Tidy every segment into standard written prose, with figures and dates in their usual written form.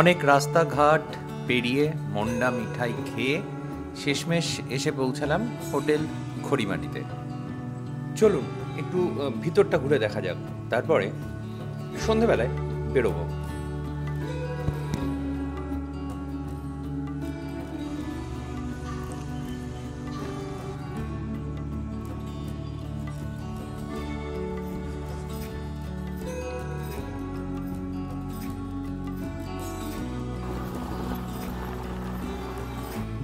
অনেক রাস্তাঘাট পেরিয়ে মন্ডা মিঠাই খেয়ে শেষমেশ এসে পৌঁছালাম হোটেল খড়িমাটিতে। চলুন একটু ভিতরটা ঘুরে দেখা যাক, তারপরে সন্ধেবেলায় বেরোবো।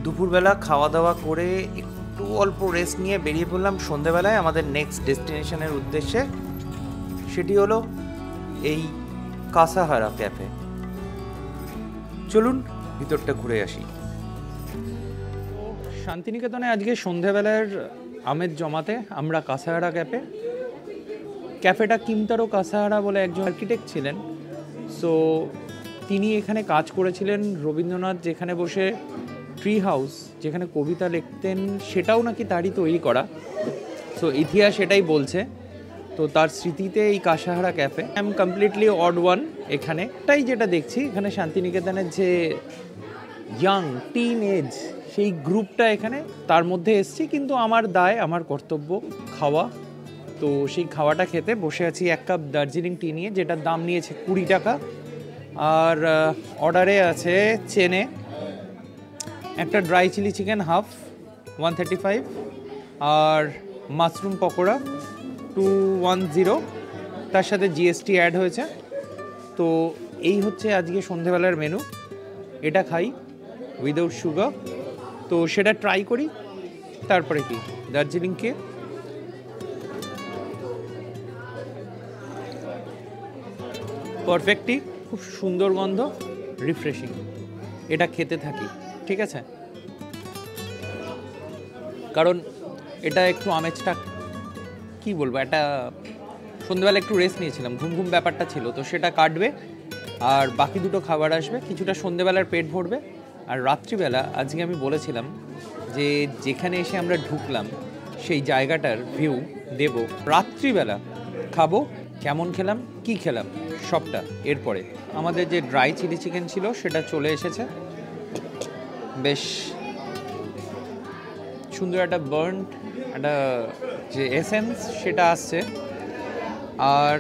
দুপুরবেলা খাওয়া দাওয়া করে একটু অল্প রেস্ট নিয়ে বেরিয়ে পড়লাম সন্ধেবেলায় আমাদের নেক্সট ডেস্টিনেশনের উদ্দেশ্যে। সেটি হলো এই কাসাহারা ক্যাফে। চলুন ভিতরটা ঘুরে আসি। শান্তিনিকেতনে আজকে সন্ধেবেলার আমেজ জমাতে আমরা কাসাহারা ক্যাফেটা কিমতারো কাসাহারা বলে একজন আর্কিটেক্ট ছিলেন। সো তিনি এখানে কাজ করেছিলেন। রবীন্দ্রনাথ যেখানে বসে ট্রি হাউস, যেখানে কবিতা লিখতেন, সেটাও নাকি তারই তৈরি করা। সো ইতিহাস এটাই বলছে। তো তার স্মৃতিতে এই Kasahara cafe. I am completely odd one এখানে। তাই যেটা দেখছি এখানে শান্তিনিকেতনের যে ইয়াং টিন এজ সেই গ্রুপটা এখানে, তার মধ্যে এসছি। কিন্তু আমার দায়, আমার কর্তব্য খাওয়া। তো সেই খাওয়াটা খেতে বসে আছি এক কাপ দার্জিলিং টি নিয়ে, যেটার দাম নিয়েছে 20 টাকা। আর অর্ডারে আছে চেনে একটা ড্রাই চিলি চিকেন হাফ 135, আর মাশরুম পকোড়া 210, তার সাথে জিএসটি অ্যাড হয়েছে। তো এই হচ্ছে আজকে সন্ধেবেলার মেনু। এটা খাই উইদাউট সুগার। তো সেটা ট্রাই করি, তারপরে কি দার্জিলিংকে পারফেক্টলি, খুব সুন্দর গন্ধ, রিফ্রেশিং। এটা খেতে থাকি, ঠিক আছে? কারণ এটা একটু আমেজটা কি বলবো, একটা সন্ধ্যেবেলা একটু রেস্ট নিয়েছিলাম, ঘুম ব্যাপারটা ছিল, তো সেটা কাটবে। আর বাকি দুটো খাবার আসবে, কিছুটা সন্ধ্যেবেলার পেট ভরবে। আর রাত্রিবেলা আজকে আমি বলেছিলাম যে যেখানে এসে আমরা ঢুকলাম সেই জায়গাটার ভিউ দেব। রাত্রিবেলা খাবো, কেমন খেলাম, কি খেলাম, সবটা। এরপরে আমাদের যে ড্রাই চিলি চিকেন ছিল সেটা চলে এসেছে, বেশ সুন্দর একটা বার্ন, একটা যে এসেন্স সেটা আসছে। আর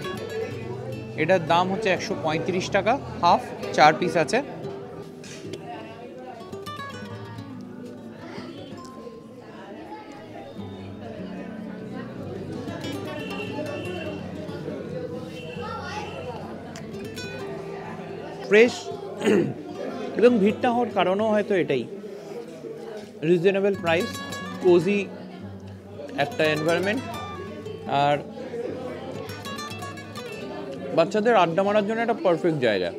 এটার দাম হচ্ছে 135 টাকা হাফ, 4 পিস আছে। ফ্রেশ এবং ভিড়টা হওয়ার কারণও হয়তো এটাই, রিজনেবল প্রাইস, কোজি একটা এনভায়রনমেন্ট, আর বাচ্চাদের আড্ডা মারার জন্য একটা পারফেক্ট জায়গা।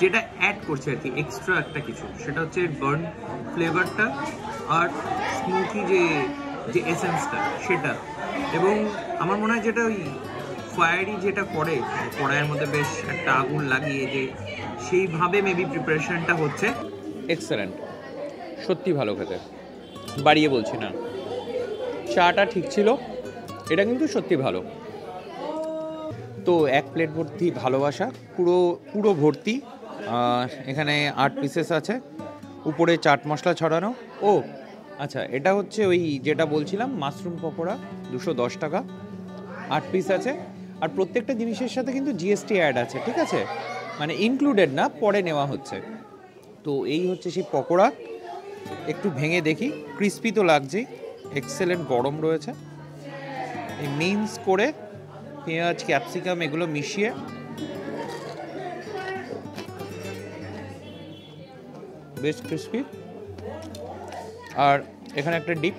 যেটা অ্যাড করছে আর কি এক্সট্রা একটা কিছু, সেটা হচ্ছে বার্ন ফ্লেভারটা আর স্মোকি যে এসেন্সটা সেটা। এবং আমার মনে হয় যেটা ওই ফায়ারি যেটা করে কড়াইয়ের মধ্যে বেশ একটা আগুন লাগিয়ে, যে সেইভাবে মেবি প্রিপারেশনটা হচ্ছে। এক্সেলেন্ট, সত্যি ভালো খেতে, বাড়িয়ে বলছি না। চাটা ঠিক ছিল, এটা কিন্তু সত্যি ভালো। তো এক প্লেট ভর্তি ভালোবাসা, পুরো ভর্তি। এখানে 8 পিসেস আছে, উপরে চাট মশলা ছড়ানো। ও আচ্ছা, এটা হচ্ছে ওই যেটা বলছিলাম মাশরুম পকোড়া, 210 টাকা, 8 পিস আছে। আর প্রত্যেকটা জিনিসের সাথে কিন্তু জিএসটি অ্যাড আছে, ঠিক আছে? মানে ইনক্লুডেড না, পরে নেওয়া হচ্ছে। তো এই হচ্ছে সেই পকোড়া, একটু ভেঙে দেখি। ক্রিস্পি তো লাগছেই, এক্সেলেন্ট গরম রয়েছে। এই মিন্স করে পেঁয়াজ ক্যাপসিকাম এগুলো মিশিয়ে বেশ ক্রিস্পি। আর এখানে একটা ডিপ,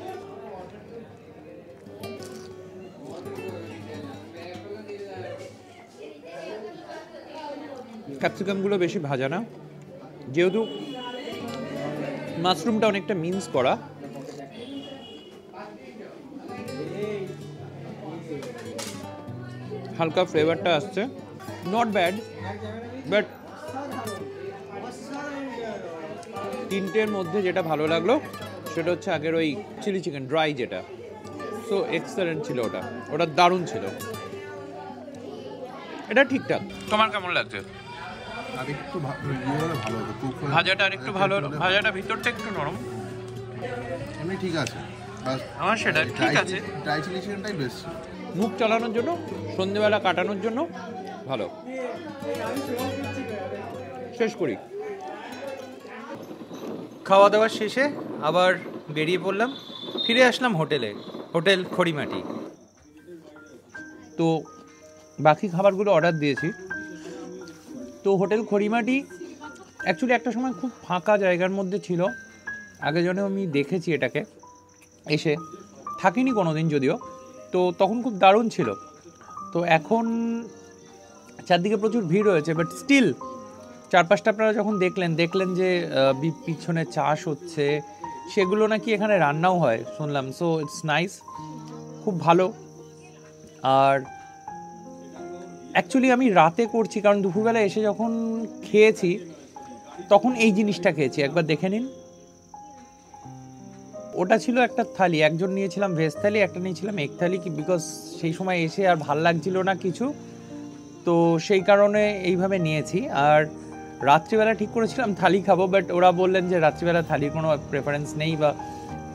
ক্যাপসিকামগুলো বেশি ভাজা না, যেহেতু মাশরুমটা অনেকটা মিন্স করা। হালকা ফ্লেভারটা আসছে, নট ব্যাড। বাট তিনটের মধ্যে যেটা ভালো লাগলো সেটা হচ্ছে আগের ওই চিলি চিকেন ড্রাই যেটা। সো এক্সেলেন্ট ছিল ওটা দারুণ ছিল। এটা ঠিকঠাক। তোমার কেমন লাগছে? আর একটু ভালো হতো, ভাজাটা আর একটু ভালো, ভাজাটা ভিতরটা একটু নরম। এমনি ঠিক আছে, আমার সেটা ঠিক আছে। ড্রাই চিলি চিকেনটাই বেস্ট। মুখ চালানোর জন্য, সন্ধ্যেবেলা কাটানোর জন্য ভালো। শেষ করি। খাওয়া দাওয়া শেষে আবার বেরিয়ে পড়লাম, ফিরে আসলাম হোটেলে, হোটেল খড়িমাটি। তো বাকি খাবারগুলো অর্ডার দিয়েছি। তো হোটেল খড়িমাটি অ্যাকচুয়ালি একটা সময় খুব ফাঁকা জায়গার মধ্যে ছিল, আগে জন্য আমি দেখেছি এটাকে, এসে থাকিনি কোনো দিন যদিও, তো তখন খুব দারুণ ছিল। তো এখন চারদিকে প্রচুর ভিড় হয়েছে, বাট স্টিল চারপাশটা আপনারা যখন দেখলেন যে পিছনে চাষ হচ্ছে, সেগুলো নাকি এখানে রান্নাও হয় শুনলাম। সো ইটস নাইস, খুব ভালো। আর অ্যাকচুয়ালি আমি রাতে করছি, কারণ দুপুরবেলা এসে যখন খেয়েছি তখন এই জিনিসটা খেয়েছি, একবার দেখে নিন। ওটা ছিল একটা থালি, একজন নিয়েছিলাম ভেজ থালি, একটা নিয়েছিলাম এগ থালি, কি বিকজ সেই সময় এসে আর ভাল লাগছিল না কিছু, তো সেই কারণে এইভাবে নিয়েছি। আর রাত্রিবেলা ঠিক করেছিলাম থালি খাবো, বাট ওরা বললেন যে রাত্রিবেলা থালির কোনো প্রেফারেন্স নেই বা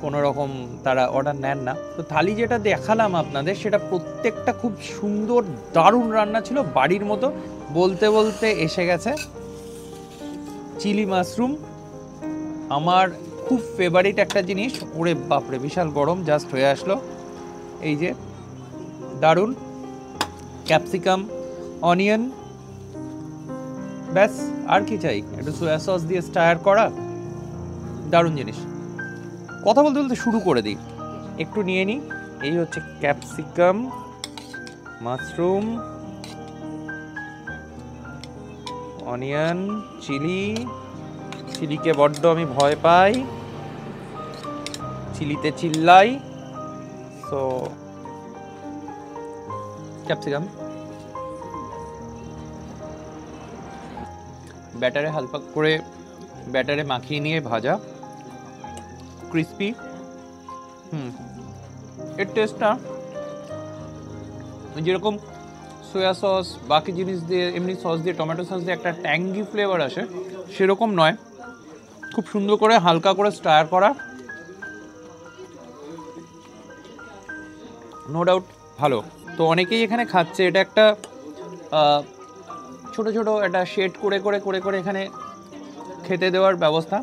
কোনো রকম তারা অর্ডার নেন না। তো থালি যেটা দেখালাম আপনাদের, সেটা প্রত্যেকটা খুব সুন্দর দারুণ রান্না ছিল, বাড়ির মতো। বলতে বলতে এসে গেছে চিলি মাশরুম, আমার খুব ফেভারিট একটা জিনিস। ওরে বাপরে, বিশাল গরম, জাস্ট হয়ে আসলো। এই যে দারুণ, ক্যাপসিকাম, অনিয়ন, ব্যাস আর কি চাই, একটু সোয়া সস দিয়ে স্টার করা, দারুণ জিনিস। কথা বলতে বলতে শুরু করে দিই, একটু নিয়ে নিই। এই হচ্ছে ক্যাপসিকাম, মাশরুম, অনিয়ন, চিলিকে বড্ড আমি ভয় পাই, চিলিতে চিল্লাই। সো ক্যাপসিকাম ব্যাটারে হালকা করে ব্যাটারে মাখিয়ে নিয়ে ভাজা, ক্রিস্পি। এর টেস্টটা যেরকম সোয়া সস বাকি জিনিস দিয়ে, এমনি সস দিয়ে, টমেটো সস দিয়ে একটা ট্যাঙ্গি ফ্লেভার আসে, সেরকম নয়। খুব সুন্দর করে হালকা করে স্টার করা, নো ডাউট ভালো। তো অনেকেই এখানে খাচ্ছে, এটা একটা ছোট ছোট একটা শেড করে করে করে করে এখানে খেতে দেওয়ার ব্যবস্থা,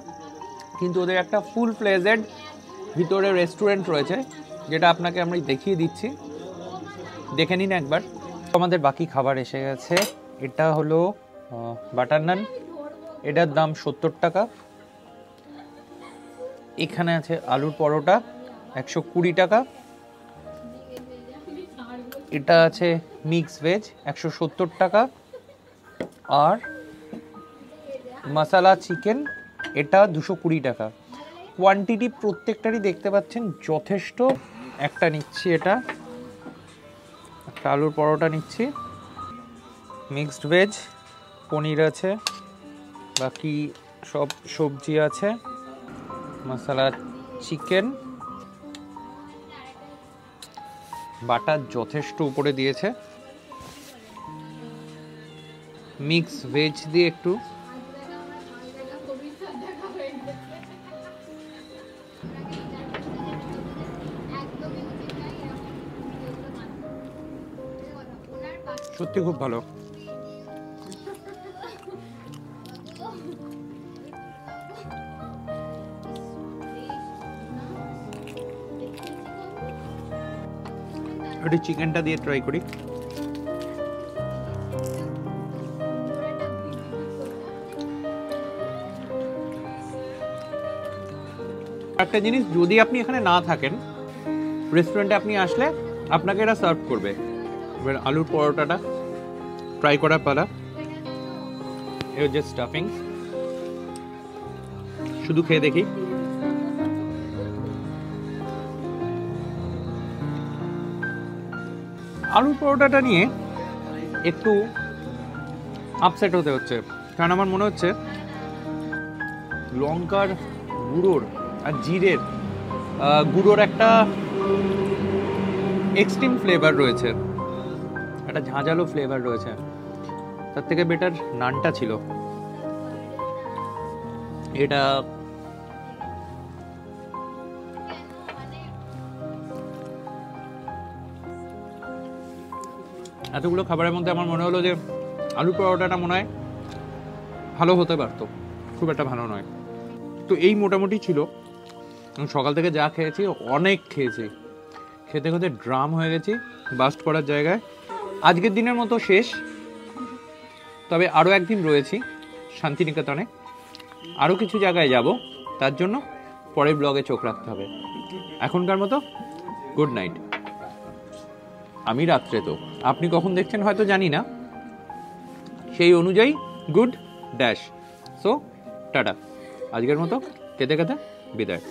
কিন্তু ওদের একটা ফুল ফ্লেজেড ভিতরে রেস্টুরেন্ট রয়েছে, যেটা আপনাকে আমরা দেখিয়ে দিচ্ছি, দেখে নিন একবার। আমাদের বাকি খাবার এসে গেছে। এটা হলো বাটার নান, এটার দাম 70 টাকা। এখানে আছে আলুর পরোটা, 120 টাকা। এটা আছে মিক্স ভেজ, 170 টাকা। আর মশলা চিকেন, এটা 220 টাকা। কোয়ান্টিটি প্রত্যেকটারই দেখতে পাচ্ছেন যথেষ্ট। একটা নিচ্ছি, এটা একটা আলুর পরোটা নিচ্ছি, মিক্সড ভেজ, পনির আছে, বাকি সব সবজি আছে, মশলা চিকেন, বাটার যথেষ্ট উপরে দিয়েছে, মিক্স ভেজ দিয়ে একটু, সত্যি খুব ভালো। একটু চিকেনটা দিয়ে ট্রাই করি। একটা জিনিস, যদি আপনি এখানে না থাকেন, রেস্টুরেন্টে আপনি আসলে আপনাকে এটা সার্ভ করবে। এবার আলুর পরোটাটা ট্রাই করার পালা। এর যে স্টাফিং, শুধু খেয়ে দেখি। আলুর পরোটাটা নিয়ে একটু আপসেট হতে হচ্ছে, কারণ আমার মনে হচ্ছে লঙ্কার গুঁড়োর আর জিরের গুঁড়োর একটা এক্সট্রিম ফ্লেভার রয়েছে, একটা ঝাঁঝালো ফ্লেভার রয়েছে। তার থেকে বেটার নানটা ছিল। এটা এতগুলো খাবারের মধ্যে আমার মনে হলো যে আলু পরোটাটা মনে হয় ভালো হতে পারতো, খুব একটা ভালো নয়। তো এই মোটামুটি ছিল। সকাল থেকে যা খেয়েছি অনেক খেয়েছি, খেতে খেতে ড্রাম হয়ে গেছি, বাস্ট করার জায়গায়। আজকের দিনের মতো শেষ, তবে আরও একদিন রয়েছি শান্তিনিকেতনে, আরও কিছু জায়গায় যাব, তার জন্য পরের ব্লগে চোখ রাখতে হবে। এখনকার মতো গুড নাইট। আমি রাত্রে, তো আপনি কখন দেখছেন হয়তো জানি না, সেই অনুযায়ী গুড ড্যাশ। সো টাটা, আজকের মতো খেতে খেতে বিদায়।